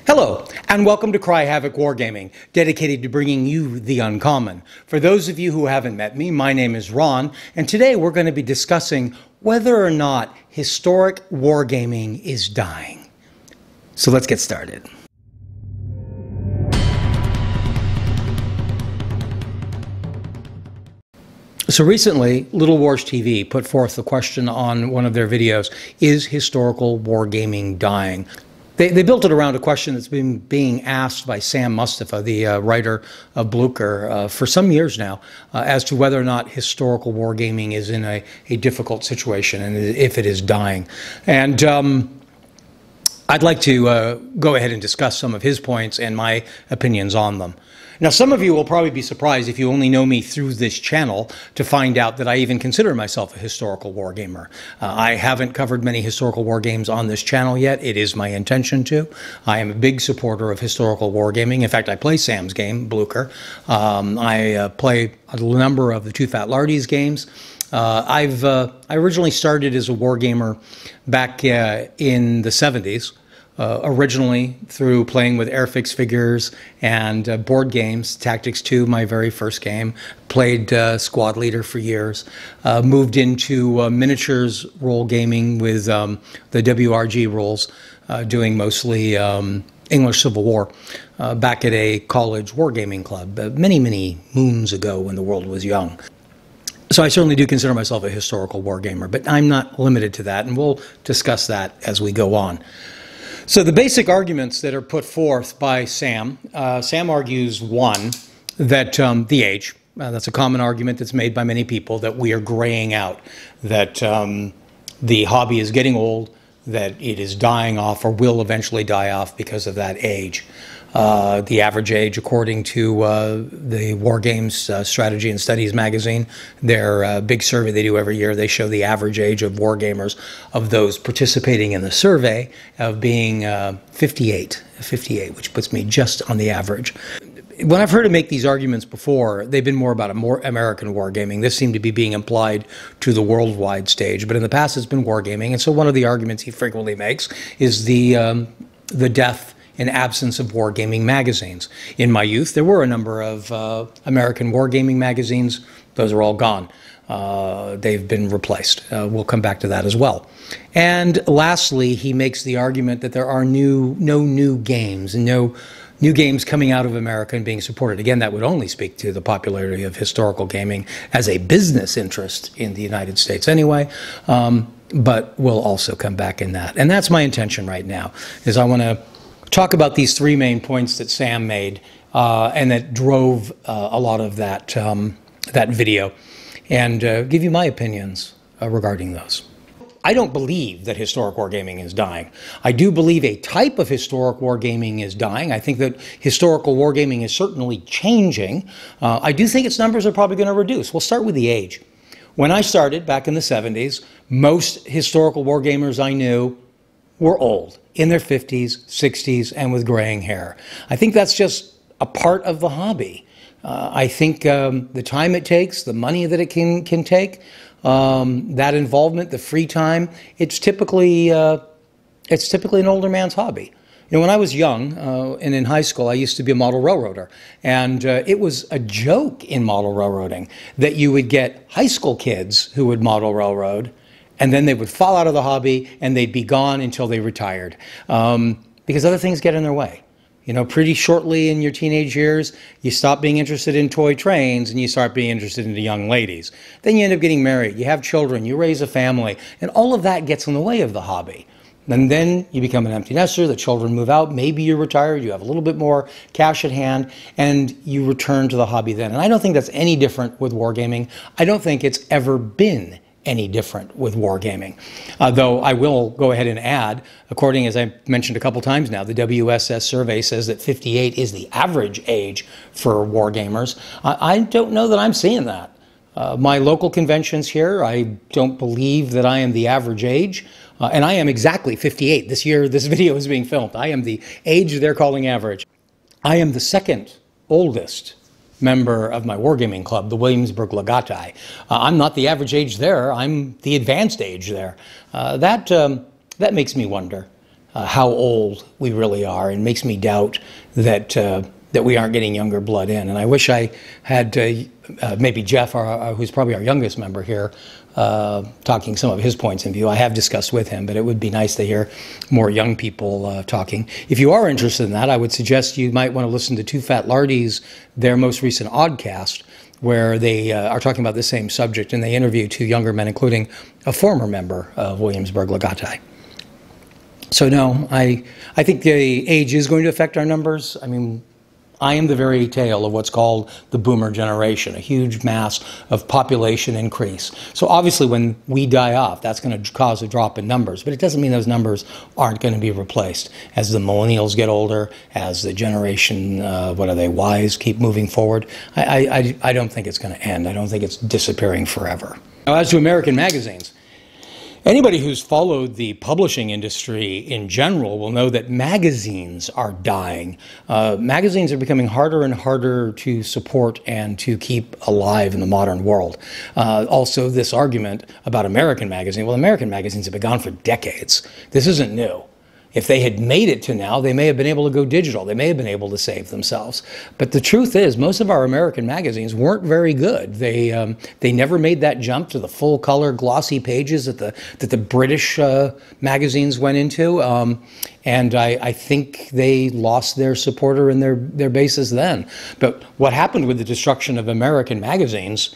Hello, and welcome to Cry Havoc Wargaming, dedicated to bringing you the uncommon. For those of you who haven't met me, my name is Ron, and today we're going to be discussing whether or not historic wargaming is dying. So let's get started. So recently, Little Wars TV put forth the question on one of their videos, is historical wargaming dying? They built it around a question that's been being asked by Sam Mustafa, the writer of Blucher, for some years now, as to whether or not historical wargaming is in a difficult situation and if it is dying. And I'd like to go ahead and discuss some of his points and my opinions on them. Now, some of you will probably be surprised if you only know me through this channel to find out that I even consider myself a historical wargamer. I haven't covered many historical war games on this channel yet. It is my intention to. I am a big supporter of historical wargaming. In fact, I play Sam's game, Blucher. I play a number of the Two Fat Lardies games. I originally started as a wargamer back in the 70s. Originally through playing with Airfix figures and board games. Tactics 2, my very first game. Played Squad Leader for years. Moved into miniatures role gaming with the WRG rules, doing mostly English Civil War back at a college wargaming club many, many moons ago when the world was young. So I certainly do consider myself a historical wargamer, but I'm not limited to that, and we'll discuss that as we go on. So the basic arguments that are put forth by Sam, Sam argues, one, that the age, that's a common argument that's made by many people, that we are graying out, that the hobby is getting old, that it is dying off or will eventually die off because of that age. The average age, according to the War Games Strategy and Studies magazine, their big survey they do every year, they show the average age of wargamers, of those participating in the survey, of being 58, which puts me just on the average. When I've heard him make these arguments before, they've been more about American wargaming. This seemed to be being applied to the worldwide stage, but in the past it's been wargaming. And so one of the arguments he frequently makes is the death and absence of wargaming magazines. In my youth, there were a number of American wargaming magazines. Those are all gone. They've been replaced. We'll come back to that as well. And lastly, he makes the argument that there are no new games and no new games coming out of America and being supported. Again, that would only speak to the popularity of historical gaming as a business interest in the United States anyway, but we'll also come back in that. And that's my intention right now, is I want to talk about these three main points that Sam made and that drove a lot of that, that video, and give you my opinions regarding those. I don't believe that historic wargaming is dying. I do believe a type of historic wargaming is dying. I think that historical wargaming is certainly changing. I do think its numbers are probably going to reduce. We'll start with the age. When I started back in the 70s, most historical wargamers I knew were old, in their 50s, 60s, and with graying hair. I think that's just a part of the hobby. I think the time it takes, the money that it can take, that involvement, the free time, it's typically an older man's hobby. You know, when I was young and in high school, I used to be a model railroader, and it was a joke in model railroading that you would get high school kids who would model railroad, and then they would fall out of the hobby and they'd be gone until they retired because other things get in their way. You know, pretty shortly in your teenage years, you stop being interested in toy trains and you start being interested in the young ladies. Then you end up getting married, you have children, you raise a family, and all of that gets in the way of the hobby. And then you become an empty nester, the children move out, maybe you're retired, you have a little bit more cash at hand, and you return to the hobby then. And I don't think that's any different with wargaming. I don't think it's ever been any different with wargaming. Though I will go ahead and add, according, as I mentioned a couple times now, the WSS survey says that 58 is the average age for wargamers. I don't know that I'm seeing that. My local conventions here, I don't believe that I am the average age, and I am exactly 58. This year, this video is being filmed. I am the age they're calling average. I am the second oldest member of my wargaming club, the Williamsburg Legatai. I'm not the average age there. I'm the advanced age there. That makes me wonder. how old we really are, and makes me doubt that that we aren't getting younger blood in. And I wish I had maybe Jeff, who's probably our youngest member here, talking some of his points in view. I have discussed with him, but it would be nice to hear more young people talking. If you are interested in that, I would suggest you might want to listen to Two Fat Lardies, their most recent Oddcast, where they are talking about the same subject, and they interview two younger men, including a former member of Williamsburg Legatai. So no, I think the age is going to affect our numbers. I mean, I am the very tail of what's called the boomer generation, a huge mass of population increase. So obviously when we die off, that's going to cause a drop in numbers, but it doesn't mean those numbers aren't going to be replaced. As the millennials get older, as the generation, what are they, Ys, keep moving forward, I don't think it's going to end. I don't think it's disappearing forever. Now, as to American magazines, anybody who's followed the publishing industry in general will know that magazines are dying. Magazines are becoming harder and harder to support and to keep alive in the modern world. Also, this argument about American magazines, well, American magazines have been gone for decades. This isn't new. If they had made it to now, they may have been able to go digital. They may have been able to save themselves. But the truth is, most of our American magazines weren't very good. They never made that jump to the full-color, glossy pages that the British magazines went into. And I think they lost their supporter and their bases then. But what happened with the destruction of American magazines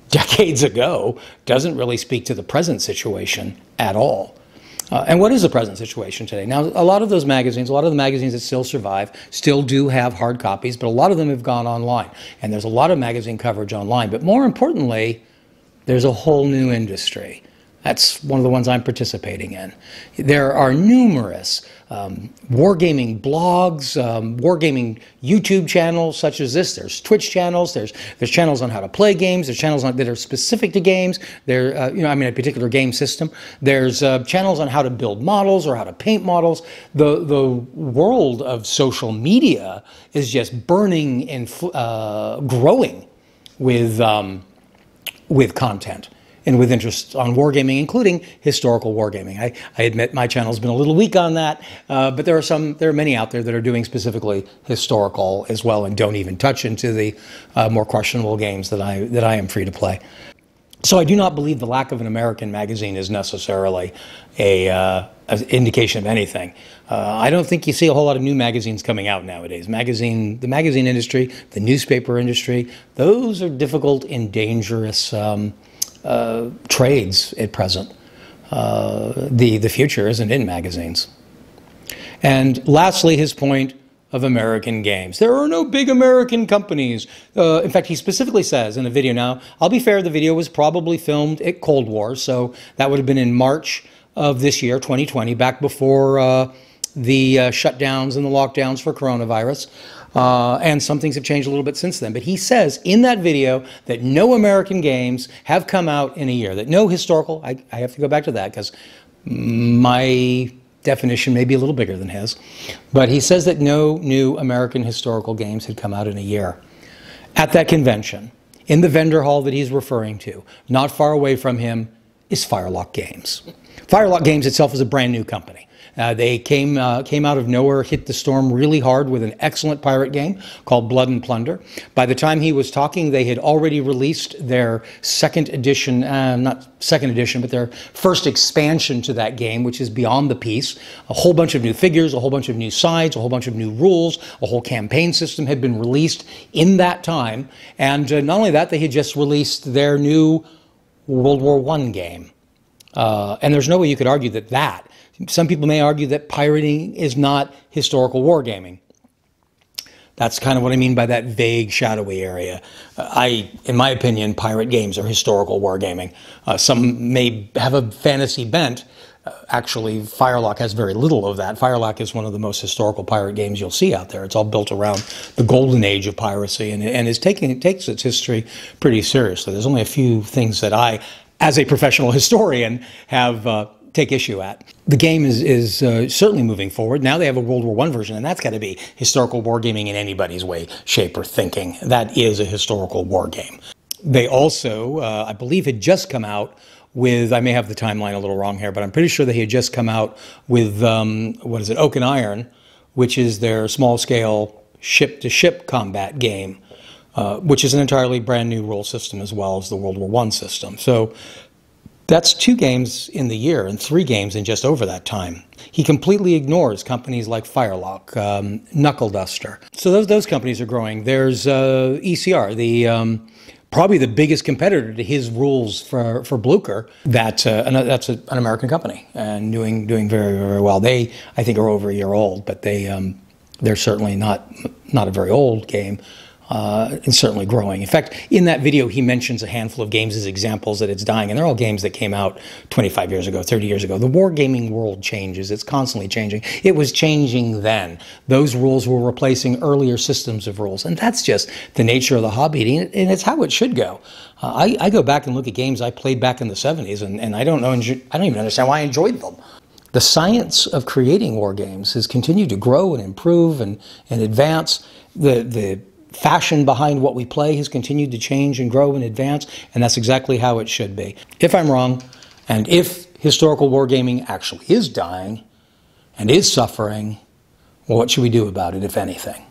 decades ago doesn't really speak to the present situation at all. And what is the present situation today? Now, a lot of those magazines, a lot of the magazines that still survive, still do have hard copies, but a lot of them have gone online. And there's a lot of magazine coverage online. But more importantly, there's a whole new industry. That's one of the ones I'm participating in. There are numerous wargaming blogs, wargaming YouTube channels such as this. There's Twitch channels. There's channels on how to play games. There's channels that are specific to games. There, a particular game system. There's channels on how to build models or how to paint models. The world of social media is just burning and growing with content and with interest on wargaming, including historical wargaming. I admit my channel's been a little weak on that, but there are many out there that are doing specifically historical as well and don't even touch into the more questionable games that I am free to play. So I do not believe the lack of an American magazine is necessarily an indication of anything. I don't think you see a whole lot of new magazines coming out nowadays. The magazine industry, the newspaper industry, those are difficult and dangerous trades at present. The future isn't in magazines. And lastly, his point of American games. There are no big American companies. In fact, he specifically says in a video, now, I'll be fair, the video was probably filmed at Cold War, so that would have been in March of this year, 2020, back before the shutdowns and the lockdowns for coronavirus. And some things have changed a little bit since then. But he says in that video that no American games have come out in a year, that no historical, I have to go back to that because my definition may be a little bigger than his, but he says that no new American historical games had come out in a year. At that convention, in the vendor hall that he's referring to, not far away from him, is Firelock Games. Firelock Games itself is a brand new company. They came out of nowhere, hit the storm really hard with an excellent pirate game called Blood and Plunder. By the time he was talking, they had already released their second edition, not second edition, but their first expansion to that game, which is Beyond the Peace. A whole bunch of new figures, a whole bunch of new sides, a whole bunch of new rules, a whole campaign system had been released in that time. And not only that, they had just released their new World War I game. And there's no way you could argue that some people may argue that pirating is not historical wargaming. That's kind of what I mean by that vague, shadowy area. In my opinion, pirate games are historical wargaming. Some may have a fantasy bent. Actually, Firelock has very little of that. Firelock is one of the most historical pirate games you'll see out there. It's all built around the golden age of piracy, and it takes its history pretty seriously. There's only a few things that I, as a professional historian, have take issue at. The game is certainly moving forward. Now they have a World War I version, and that's got to be historical wargaming in anybody's way, shape, or thinking. That is a historical war game. They also, I believe, had just come out with, I may have the timeline a little wrong here, but I'm pretty sure that he had just come out with, what is it, Oak and Iron, which is their small-scale ship-to-ship combat game, which is an entirely brand new rule system as well as the World War I system. So that's 2 games in the year and 3 games in just over that time. He completely ignores companies like Firelock, Knuckle Duster. So those companies are growing. There's ECR, probably the biggest competitor to his rules for Blucher. That's an American company and doing very, very well. They, I think, are over a year old, but they're certainly not a very old game. And certainly growing. In fact, in that video, he mentions a handful of games as examples that it's dying, and they're all games that came out 25 years ago, 30 years ago. The wargaming world changes. It's constantly changing. It was changing then. Those rules were replacing earlier systems of rules, and that's just the nature of the hobby, and it's how it should go. I go back and look at games I played back in the 70s, and I don't even understand why I enjoyed them. The science of creating war games has continued to grow and improve and advance. The fashion behind what we play has continued to change and grow and advance, and that's exactly how it should be. If I'm wrong, and if historical wargaming actually is dying and is suffering, well, what should we do about it, if anything?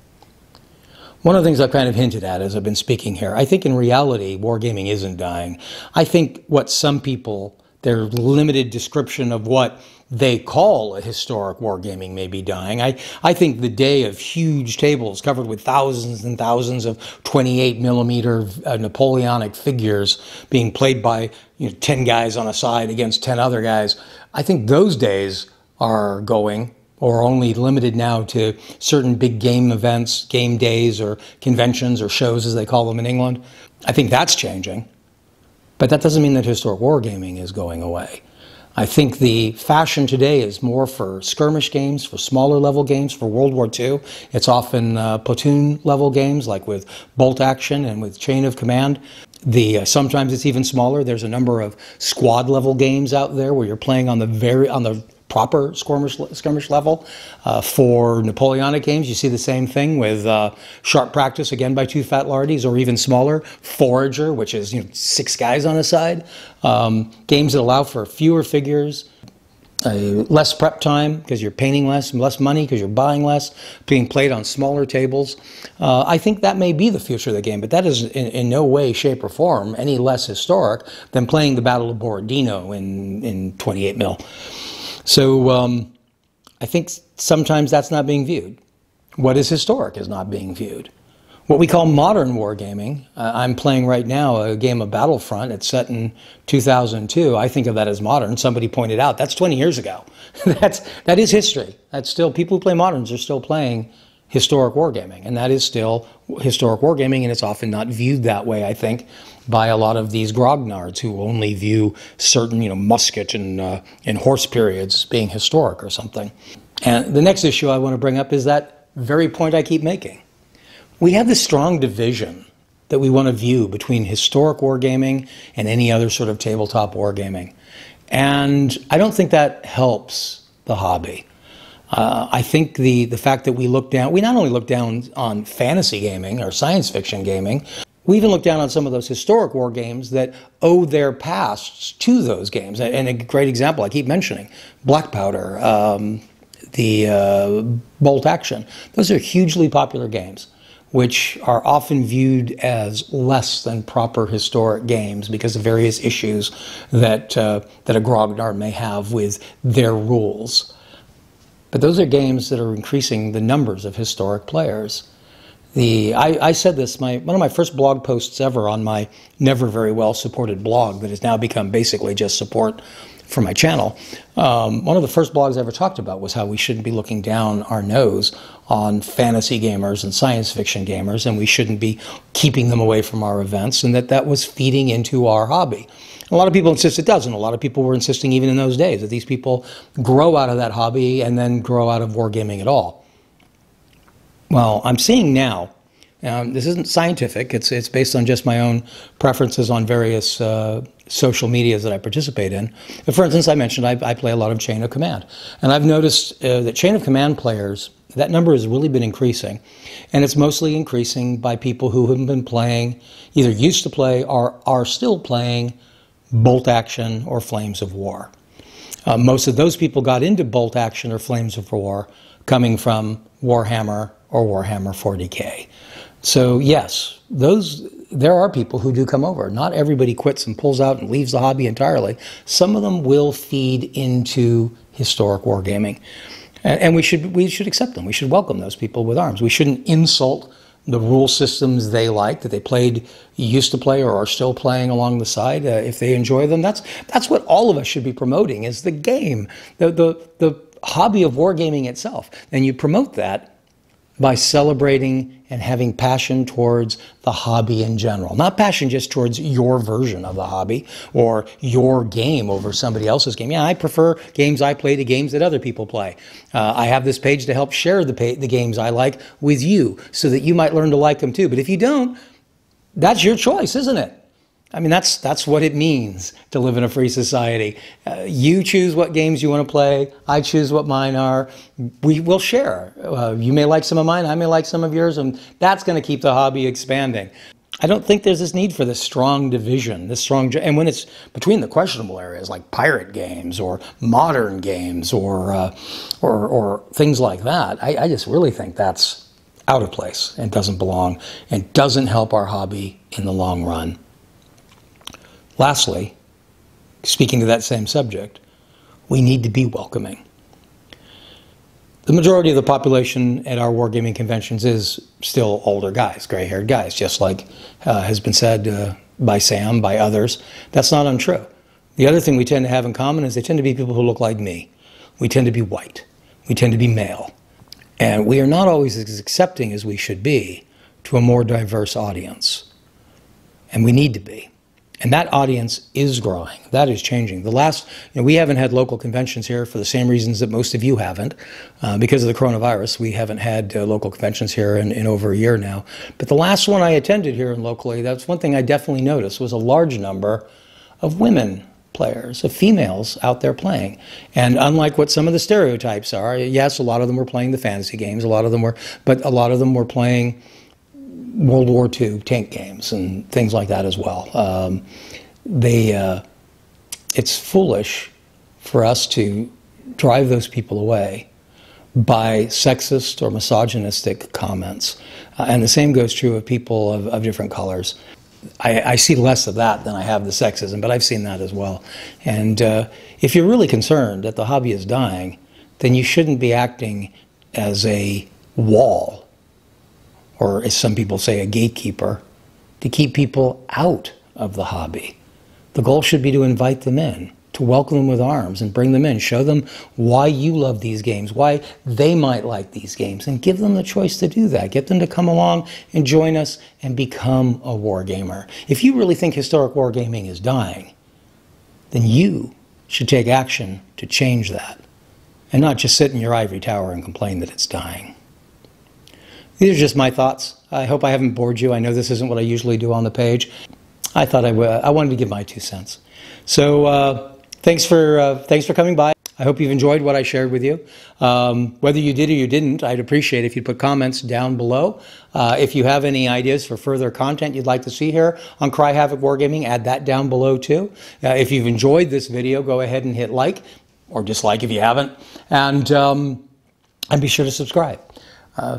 One of the things I've kind of hinted at as I've been speaking here, I think in reality, wargaming isn't dying. I think what some people, their limited description of what they call a historic wargaming may be dying. I think the day of huge tables covered with thousands and thousands of 28mm Napoleonic figures being played by 10 guys on a side against 10 other guys, I think those days are going, or only limited now to certain big game events, game days, or conventions, or shows as they call them in England. I think that's changing. But that doesn't mean that historic wargaming is going away. I think the fashion today is more for skirmish games, for smaller level games. For World War II, it's often platoon level games like with Bolt Action and with Chain of Command. Sometimes it's even smaller. There's a number of squad level games out there where you're playing on the proper skirmish level. For Napoleonic games, you see the same thing with Sharp Practice, again by 2 Fat Lardies, or even smaller, Forager, which is 6 guys on a side. Games that allow for fewer figures, less prep time because you're painting less money because you're buying less, being played on smaller tables. I think that may be the future of the game, but that is in no way, shape, or form any less historic than playing the Battle of Borodino in 28mm. So I think sometimes that's not being viewed. What is historic is not being viewed. What we call modern wargaming, I'm playing right now a game of Battlefront. It's set in 2002. I think of that as modern. Somebody pointed out that's 20 years ago. That is history. That's still, people who play moderns are still playing historic wargaming, and that is still historic wargaming, and it's often not viewed that way, I think, by a lot of these grognards who only view certain, musket and horse periods as being historic or something. And the next issue I want to bring up is that very point I keep making. We have this strong division that we want to view between historic wargaming and any other sort of tabletop wargaming. And I don't think that helps the hobby. I think the fact that we not only look down on fantasy gaming or science fiction gaming, we even look down on some of those historic war games that owe their pasts to those games. And a great example I keep mentioning, Black Powder, the Bolt Action. Those are hugely popular games, which are often viewed as less than proper historic games because of various issues that a grognard may have with their rules. But those are games that are increasing the numbers of historic players. I said this, one of my first blog posts ever on my never very well supported blog that has now become basically just support for my channel. One of the first blogs I ever talked about was how we shouldn't be looking down our nose on fantasy gamers and science fiction gamers, and we shouldn't be keeping them away from our events, and that was feeding into our hobby. A lot of people insist it doesn't. A lot of people were insisting even in those days that these people grow out of that hobby and then grow out of wargaming at all. Well, I'm seeing now, this isn't scientific, it's based on just my own preferences on various social medias that I participate in. But for instance, I mentioned I play a lot of Chain of Command. And I've noticed that Chain of Command players, that number has really been increasing. And it's mostly increasing by people who have been playing, either used to play or are still playing Bolt Action or Flames of War. Most of those people got into Bolt Action or Flames of War coming from Warhammer or Warhammer 40K. So yes, there are people who do come over. Not everybody quits and pulls out and leaves the hobby entirely. Some of them will feed into historic wargaming. And we should accept them. We should welcome those people with arms. We shouldn't insult the rule systems they like, that they played, used to play, or are still playing along the side. If they enjoy them, that's what all of us should be promoting, is the game, the hobby of wargaming itself. And you promote that by celebrating and having passion towards the hobby in general. Not passion just towards your version of the hobby or your game over somebody else's game. Yeah, I prefer games I play to games that other people play. I have this page to help share the games I like with you so that you might learn to like them too. But if you don't, that's your choice, isn't it? I mean, that's what it means to live in a free society. You choose what games you want to play. I choose what mine are. We will share. You may like some of mine. I may like some of yours. And that's going to keep the hobby expanding. I don't think there's this need for this strong division, and when it's between the questionable areas like pirate games or modern games or things like that, I just really think that's out of place and doesn't belong and doesn't help our hobby in the long run. Lastly, speaking to that same subject, we need to be welcoming. The majority of the population at our wargaming conventions is still older guys, gray-haired guys, just like has been said by Sam, by others. That's not untrue. The other thing we tend to have in common is they tend to be people who look like me. We tend to be white. We tend to be male. And we are not always as accepting as we should be to a more diverse audience. And we need to be. And that audience is growing. That is changing. We haven't had local conventions here for the same reasons that most of you haven't. Because of the coronavirus, we haven't had local conventions here in over a year now. But the last one I attended here locally, that's one thing I definitely noticed, was a large number of women players, of females out there playing. And unlike what some of the stereotypes are, yes, a lot of them were playing the fantasy games, but a lot of them were playing World War II tank games and things like that as well. It's foolish for us to drive those people away by sexist or misogynistic comments. And the same goes true of people of different colors. I see less of that than I have the sexism, but I've seen that as well. And if you're really concerned that the hobby is dying, then you shouldn't be acting as a wall, or as some people say, a gatekeeper, to keep people out of the hobby. The goal should be to invite them in, to welcome them with arms and bring them in, show them why you love these games, why they might like these games, and give them the choice to do that. Get them to come along and join us and become a wargamer. If you really think historic wargaming is dying, then you should take action to change that, and not just sit in your ivory tower and complain that it's dying. These are just my thoughts. I hope I haven't bored you. I know this isn't what I usually do on the page. I thought I wanted to give my 2 cents. So thanks for coming by. I hope you've enjoyed what I shared with you. Whether you did or you didn't, I'd appreciate if you'd put comments down below. If you have any ideas for further content you'd like to see here on Cry Havoc Wargaming, add that down below too. If you've enjoyed this video, go ahead and hit like, or dislike if you haven't, and be sure to subscribe.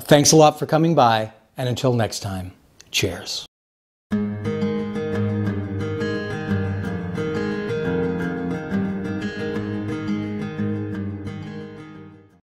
Thanks a lot for coming by, and until next time, cheers.